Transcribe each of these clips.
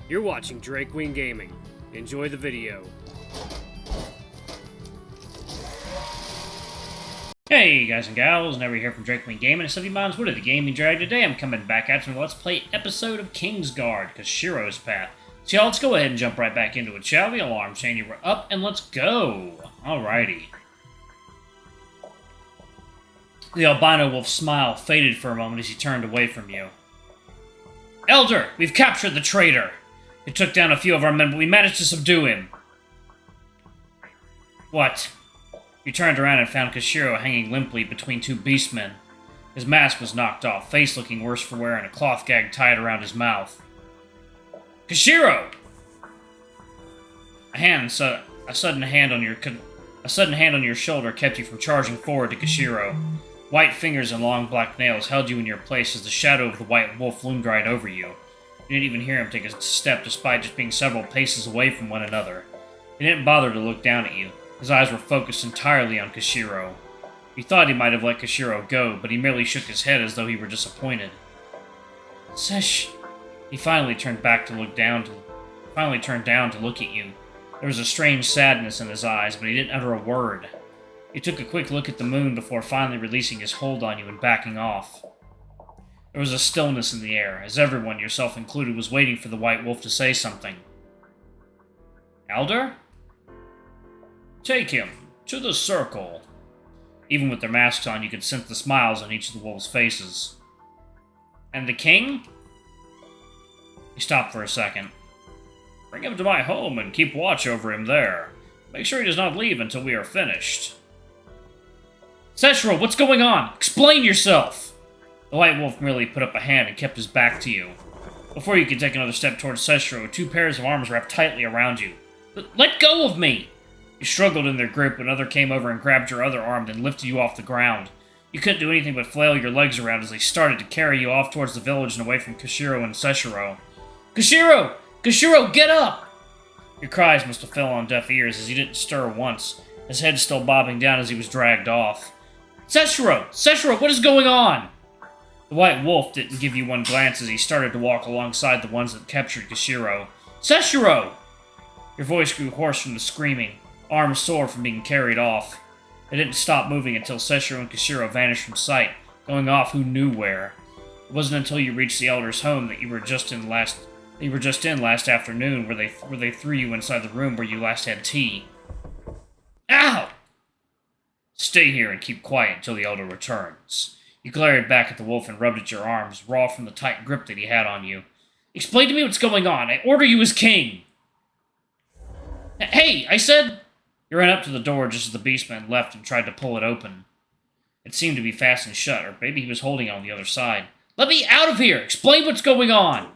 You're watching Drake Wing Gaming. Enjoy the video. Hey guys and gals, Never here from Drake Wing Gaming, and Stuffy Moms, what are the gaming drag? Today I'm coming back at you with a Let's Play episode of Kingsguard, Koshiro's Path. So y'all, let's go ahead and jump right back into it, shall we? Alarm chain, you were up, and let's go! Alrighty. The albino wolf's smile faded for a moment as he turned away from you. Elder, we've captured the traitor! It took down a few of our men, but we managed to subdue him. What? You turned around and found Koshiro hanging limply between two beastmen. His mask was knocked off, face looking worse for wear, and a cloth gag tied around his mouth. Koshiro! A sudden hand on your shoulder kept you from charging forward to Koshiro. White fingers and long black nails held you in your place as the shadow of the white wolf loomed right over you. You didn't even hear him take a step despite just being several paces away from one another. He didn't bother to look down at you. His eyes were focused entirely on Koshiro. You thought he might have let Koshiro go, but he merely shook his head as though he were disappointed. Sesh! He finally turned down to look at you. There was a strange sadness in his eyes, but he didn't utter a word. He took a quick look at the moon before finally releasing his hold on you and backing off. There was a stillness in the air, as everyone, yourself included, was waiting for the white wolf to say something. Elder? Take him to the circle. Even with their masks on, you could sense the smiles on each of the wolves' faces. And the king? He stopped for a second. Bring him to my home and keep watch over him there. Make sure he does not leave until we are finished. Seshro, what's going on? Explain yourself! The white wolf merely put up a hand and kept his back to you. Before you could take another step towards Seshro, two pairs of arms wrapped tightly around you. Let go of me! You struggled in their grip when another came over and grabbed your other arm, then lifted you off the ground. You couldn't do anything but flail your legs around as they started to carry you off towards the village and away from Koshiro and Seshro. Koshiro! Koshiro, get up! Your cries must have fell on deaf ears as he didn't stir once, his head still bobbing down as he was dragged off. Seshro! Seshro, what is going on? The white wolf didn't give you one glance as he started to walk alongside the ones that captured Koshiro. Seshro! Your voice grew hoarse from the screaming, arms sore from being carried off. It didn't stop moving until Seshro and Koshiro vanished from sight, going off who knew where. It wasn't until you reached the elder's home that you were just in last afternoon where they threw you inside the room where you last had tea. Ow! Stay here and keep quiet until the elder returns. You glared back at the wolf and rubbed at your arms, raw from the tight grip that he had on you. Explain to me what's going on. I order you as king. Hey, I said... You ran up to the door just as the beastman left and tried to pull it open. It seemed to be fastened shut, or maybe he was holding it on the other side. Let me out of here! Explain what's going on!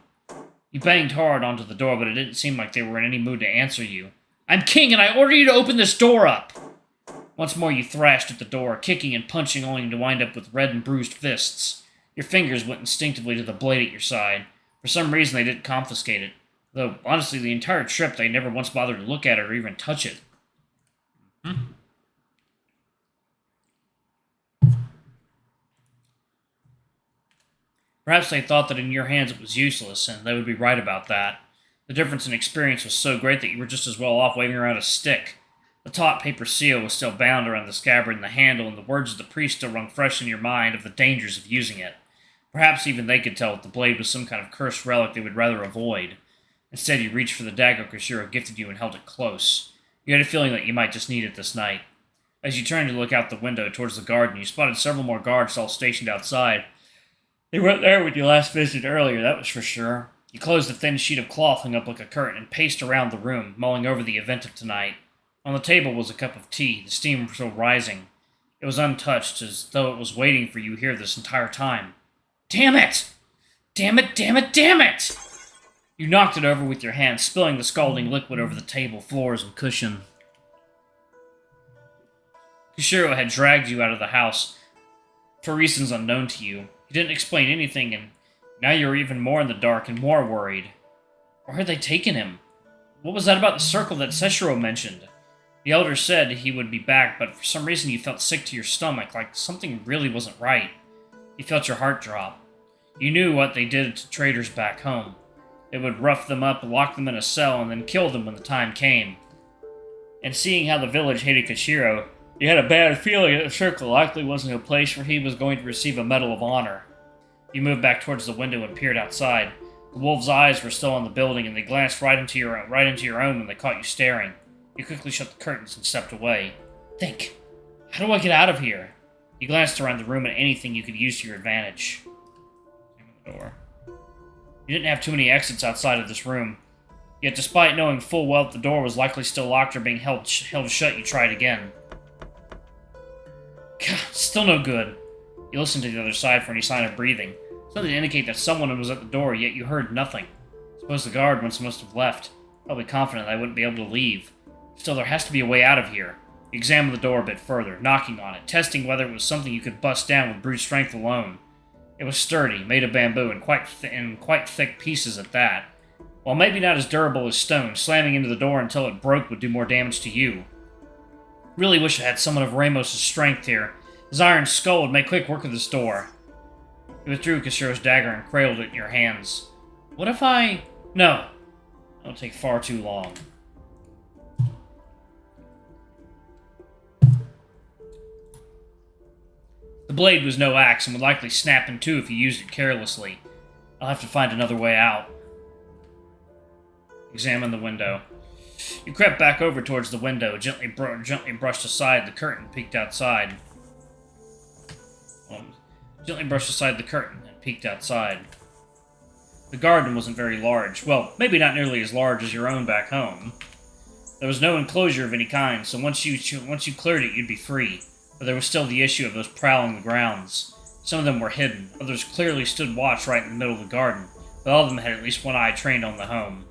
You banged hard onto the door, but it didn't seem like they were in any mood to answer you. I'm king, and I order you to open this door up! Once more you thrashed at the door, kicking and punching only to wind up with red and bruised fists. Your fingers went instinctively to the blade at your side. For some reason they didn't confiscate it, though honestly the entire trip they never once bothered to look at it or even touch it. Perhaps they thought that in your hands it was useless, and they would be right about that. The difference in experience was so great that you were just as well off waving around a stick. The taut paper seal was still bound around the scabbard and the handle, and the words of the priest still rung fresh in your mind of the dangers of using it. Perhaps even they could tell that the blade was some kind of cursed relic they would rather avoid. Instead, you reached for the dagger Koshiro gifted you and held it close. You had a feeling that you might just need it this night. As you turned to look out the window towards the garden, you spotted several more guards all stationed outside. They weren't there when you last visited earlier, that was for sure. You closed the thin sheet of cloth hung up like a curtain and paced around the room, mulling over the event of tonight. On the table was a cup of tea, the steam still rising. It was untouched, as though it was waiting for you here this entire time. Damn it! Damn it, damn it, damn it! You knocked it over with your hand, spilling the scalding liquid over the table, floors, and cushion. Koshiro had dragged you out of the house for reasons unknown to you. He didn't explain anything, and now you were even more in the dark and more worried. Where had they taken him? What was that about the circle that Seshro mentioned? The elder said he would be back, but for some reason you felt sick to your stomach, like something really wasn't right. You felt your heart drop. You knew what they did to traitors back home. They would rough them up, lock them in a cell, and then kill them when the time came. And seeing how the village hated Koshiro, you had a bad feeling that the circle likely wasn't a place where he was going to receive a Medal of Honor. You moved back towards the window and peered outside. The wolves' eyes were still on the building, and they glanced right into your own when they caught you staring. You quickly shut the curtains and stepped away. Think. How do I get out of here? You glanced around the room at anything you could use to your advantage. The door. You didn't have too many exits outside of this room. Yet despite knowing full well that the door was likely still locked or being held shut, you tried again. God, still no good. You listened to the other side for any sign of breathing. Something to indicate that someone was at the door, yet you heard nothing. Suppose the guard must have left, probably confident that I wouldn't be able to leave. Still, there has to be a way out of here. You examined the door a bit further, knocking on it, testing whether it was something you could bust down with brute strength alone. It was sturdy, made of bamboo, and quite thick pieces at that. While maybe not as durable as stone, slamming into the door until it broke would do more damage to you. Really wish I had someone of Ramos' strength here. His iron skull would make quick work of this door. You withdrew Koshiro's dagger and cradled it in your hands. What if I... No. That'll take far too long. The blade was no axe and would likely snap in two if you used it carelessly. I'll have to find another way out. Examine the window. You crept back over towards the window, gently brushed aside the curtain, and peeked outside. Gently brushed aside the curtain and peeked outside. The garden wasn't very large. Well, maybe not nearly as large as your own back home. There was no enclosure of any kind, so once you cleared it, you'd be free. But there was still the issue of those prowling the grounds. Some of them were hidden, others clearly stood watch right in the middle of the garden, but all of them had at least one eye trained on the home.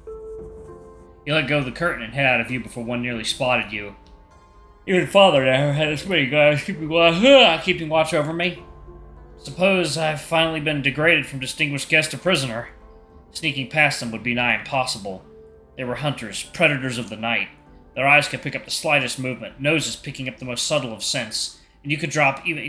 You let go of the curtain and head out of view before one nearly spotted you. Even Father never had as many guys keeping watch over me. Suppose I've finally been degraded from distinguished guest to prisoner. Sneaking past them would be nigh impossible. They were hunters, predators of the night. Their eyes could pick up the slightest movement, noses picking up the most subtle of scents, and you could drop even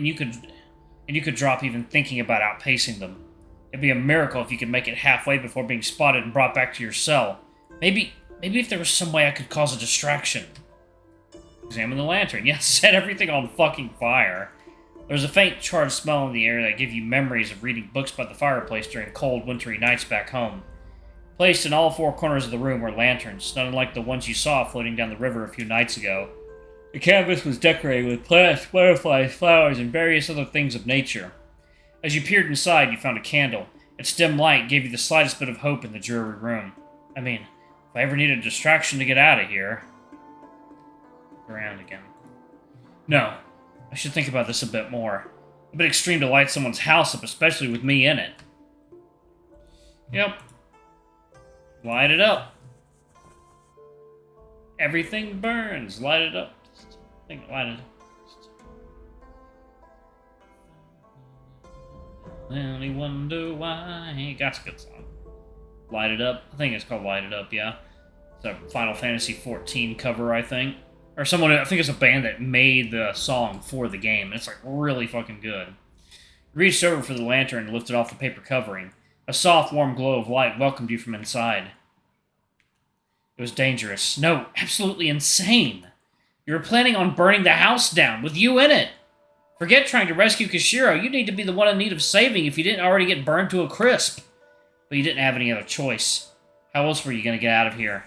thinking about outpacing them. It'd be a miracle if you could make it halfway before being spotted and brought back to your cell. Maybe if there was some way I could cause a distraction. Examine the lantern. Yes, set everything on fucking fire. There was a faint charred smell in the air that gave you memories of reading books by the fireplace during cold, wintry nights back home. Placed in all four corners of the room were lanterns, not unlike the ones you saw floating down the river a few nights ago. The canvas was decorated with plants, butterflies, flowers, and various other things of nature. As you peered inside, you found a candle. Its dim light gave you the slightest bit of hope in the dreary room. I mean, if I ever need a distraction to get out of here... Look around again. No. I should think about this a bit more. A bit extreme to light someone's house up, especially with me in it. Yep. Light it up. Everything burns. Light it up. Light it up. Only wonder why. That's a good song. Light It Up. I think it's called Light It Up, yeah. It's a Final Fantasy XIV cover, I think. Or someone, I think it's a band that made the song for the game. And it's like really fucking good. You reached over for the lantern and lifted off the paper covering. A soft, warm glow of light welcomed you from inside. It was dangerous. No, absolutely insane. You were planning on burning the house down with you in it. Forget trying to rescue Koshiro. You need to be the one in need of saving if you didn't already get burned to a crisp. But you didn't have any other choice. How else were you going to get out of here?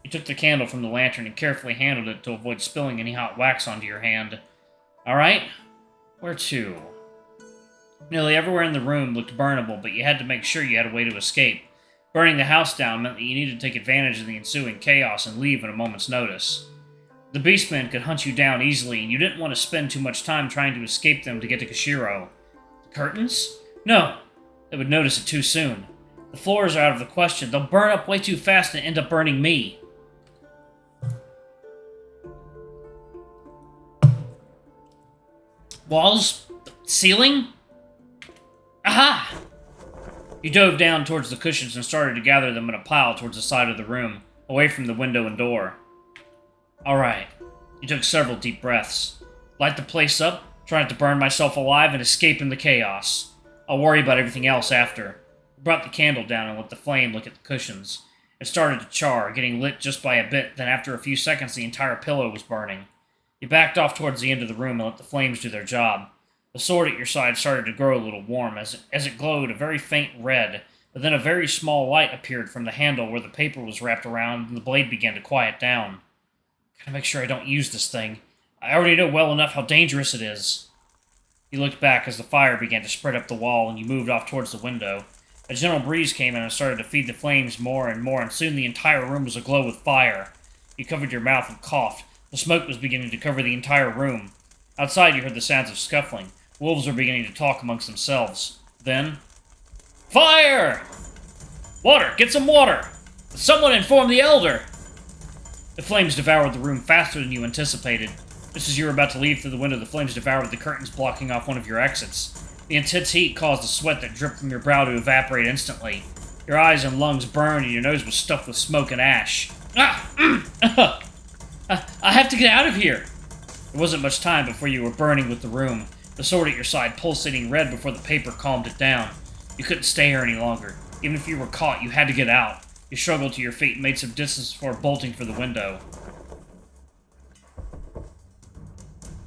You took the candle from the lantern and carefully handled it to avoid spilling any hot wax onto your hand. Alright, where to? Nearly everywhere in the room looked burnable, but you had to make sure you had a way to escape. Burning the house down meant that you needed to take advantage of the ensuing chaos and leave at a moment's notice. The beastmen could hunt you down easily, and you didn't want to spend too much time trying to escape them to get to Koshiro. The curtains? No. They would notice it too soon. The floors are out of the question. They'll burn up way too fast and end up burning me. Walls? Ceiling? Aha! You dove down towards the cushions and started to gather them in a pile towards the side of the room, away from the window and door. Alright. You took several deep breaths. Light the place up, try not to burn myself alive, and escape in the chaos. I'll worry about everything else after. You brought the candle down and let the flame look at the cushions. It started to char, getting lit just by a bit, then after a few seconds the entire pillow was burning. You backed off towards the end of the room and let the flames do their job. The sword at your side started to grow a little warm as it glowed a very faint red, but then a very small light appeared from the handle where the paper was wrapped around and the blade began to quiet down. Gotta make sure I don't use this thing. I already know well enough how dangerous it is. You looked back as the fire began to spread up the wall and you moved off towards the window. A gentle breeze came in and started to feed the flames more and more, and soon the entire room was aglow with fire. You covered your mouth and coughed. The smoke was beginning to cover the entire room. Outside you heard the sounds of scuffling. Wolves were beginning to talk amongst themselves. Then... Fire! Water! Get some water! Someone inform the Elder! The flames devoured the room faster than you anticipated. Just as you were about to leave through the window, the flames devoured the curtains blocking off one of your exits. The intense heat caused the sweat that dripped from your brow to evaporate instantly. Your eyes and lungs burned and your nose was stuffed with smoke and ash. I have to get out of here! There wasn't much time before you were burning with the room, the sword at your side pulsating red before the paper calmed it down. You couldn't stay here any longer. Even if you were caught, you had to get out. You struggled to your feet and made some distance before bolting for the window.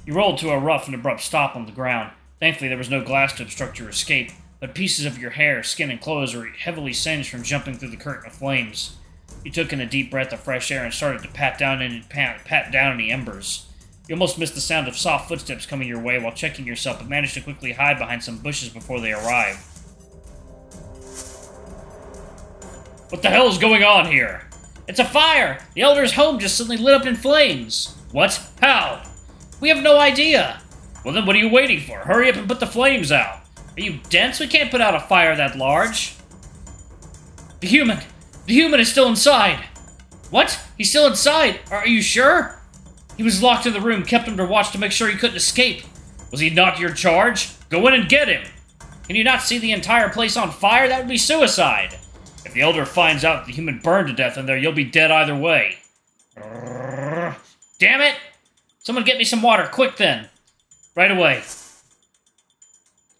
You rolled to a rough and abrupt stop on the ground. Thankfully, there was no glass to obstruct your escape, but pieces of your hair, skin, and clothes were heavily singed from jumping through the curtain of flames. You took in a deep breath of fresh air and started to pat down any embers. You almost missed the sound of soft footsteps coming your way while checking yourself, but managed to quickly hide behind some bushes before they arrived. What the hell is going on here? It's a fire! The Elder's home just suddenly lit up in flames! What? How? We have no idea! Well then, what are you waiting for? Hurry up and put the flames out! Are you dense? We can't put out a fire that large! The human is still inside! What? He's still inside? Are you sure? He was locked in the room, kept under watch to make sure he couldn't escape. Was he not your charge? Go in and get him! Can you not see the entire place on fire? That would be suicide! If the Elder finds out the human burned to death in there, you'll be dead either way. Damn it! Someone get me some water, quick then! Right away.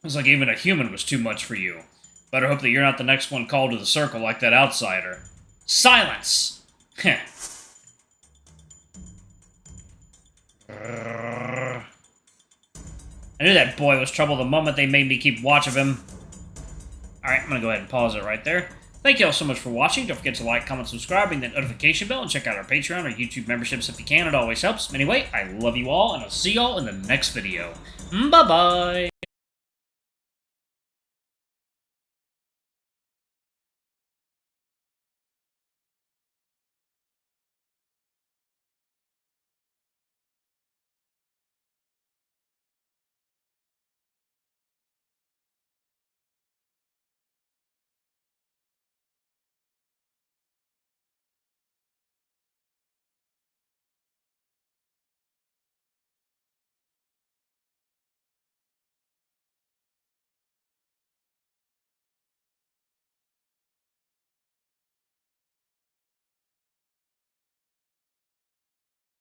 Looks like even a human was too much for you. Better hope that you're not the next one called to the circle like that outsider. Silence! Heh. I knew that boy was trouble the moment they made me keep watch of him. Alright, I'm gonna go ahead and pause it right there. Thank you all so much for watching. Don't forget to like, comment, subscribe, ring that notification bell, and check out our Patreon or YouTube memberships if you can. It always helps. Anyway, I love you all, and I'll see y'all in the next video. Bye-bye!